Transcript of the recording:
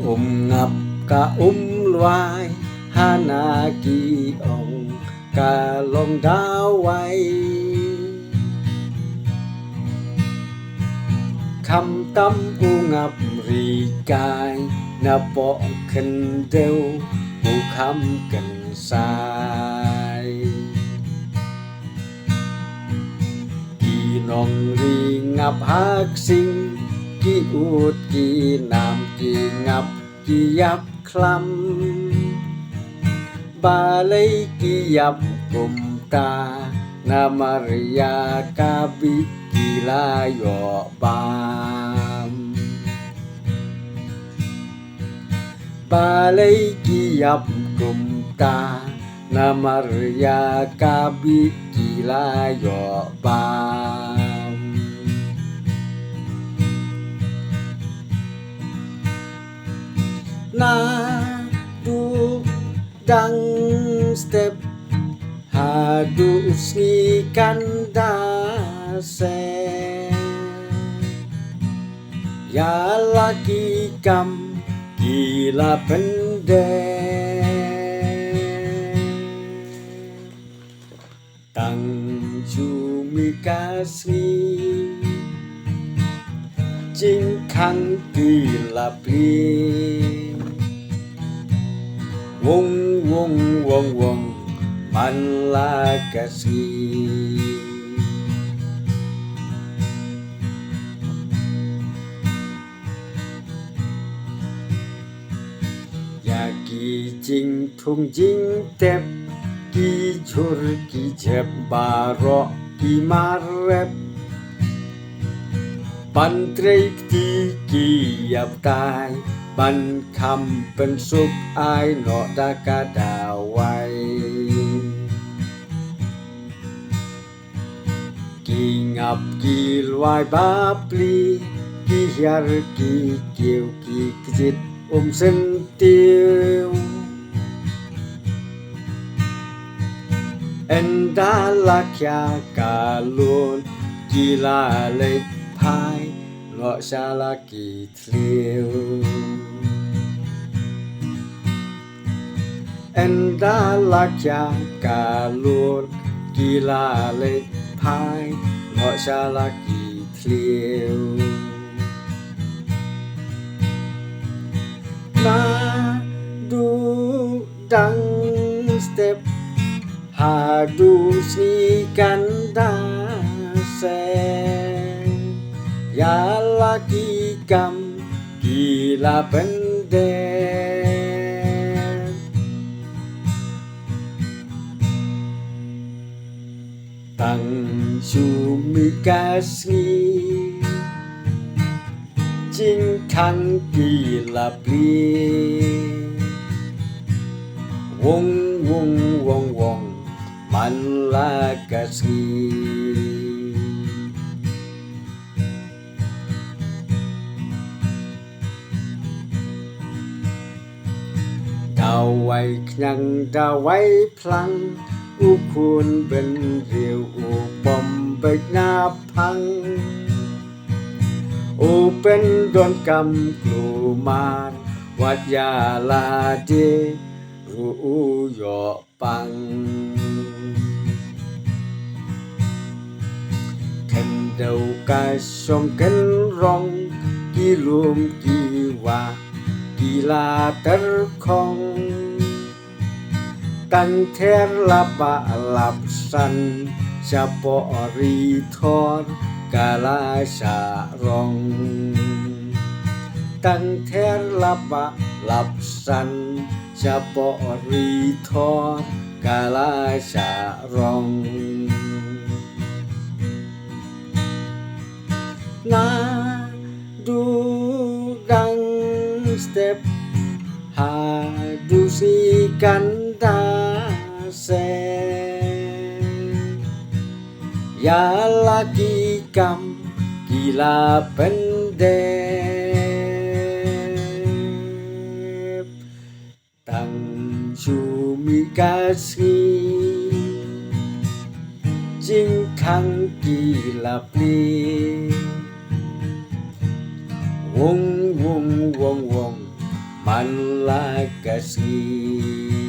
ngap ka lwai hana ki ong ka long dawaiคำตั้มอูงับรีกายนาปอคันเดวอูคำกันสายกีนองรีงับฮักสิงกีอูดกีนามกีงับกียับคลำบาเลยกียับกุมตานามารยากาบิกีลายอบามบาเลยกียับกุมตานามารยากาบิกีลายอบามนาดูดังสเต็ปHadus ikan dase Ya laki kam gila pendek Tang cumi kasih Jing kang gila pi Wong wong wong wongมันลากะสีอยากกี่จริงทุ่งจริงเต็บกี่ชุรกี่เจ็บบารอกี่มาเร็บปันเตรกที่กี่ยับตายปันคำเป็นสุขอายเนาะดากาดาไว้กี่งับกี่ลวายบาปลีกี่ยาร์กี่เกี่ยวกี่จิตเส้นเตียวเอ็นดาลักยากาลุนกี่ลาเล็กพายเลาะชาลากี่เที่ยวเอ็นดาลักยากาลุนกี่ลาเล็กพายเลาะชาลากี่เที่ยวนาดูดังสเต็ปหาดูสีกันดาเซยาลากีกัมกีลาเป็นเดตังชูมิกาสีจิงคังกีลาปลีวงวงวงวงมันลากาสีดาวไว้ขยังดาวไว้พลังอุคุณเป็นเรียวอุปมเบิกหน้าพังอุเป็นดวนกำกลูมานวัดยาลาเดรูยอปังขันเดากาชมกันร้องกีลุมกีว่ากีลาเตอร์คองตั้งเทรลาบะลับสันชาปอรีทอรกาลาชารองตั้งเทรลาบะลับสันชาปอรีทอรกาลาชารองนาดูดังสเต็ปหาดูสีกันดาเซยาลากีกัมกีลาเป็นเดบตังชูมิกาสีจิงคังกีลาปลีวงวงวงวง Manula kasih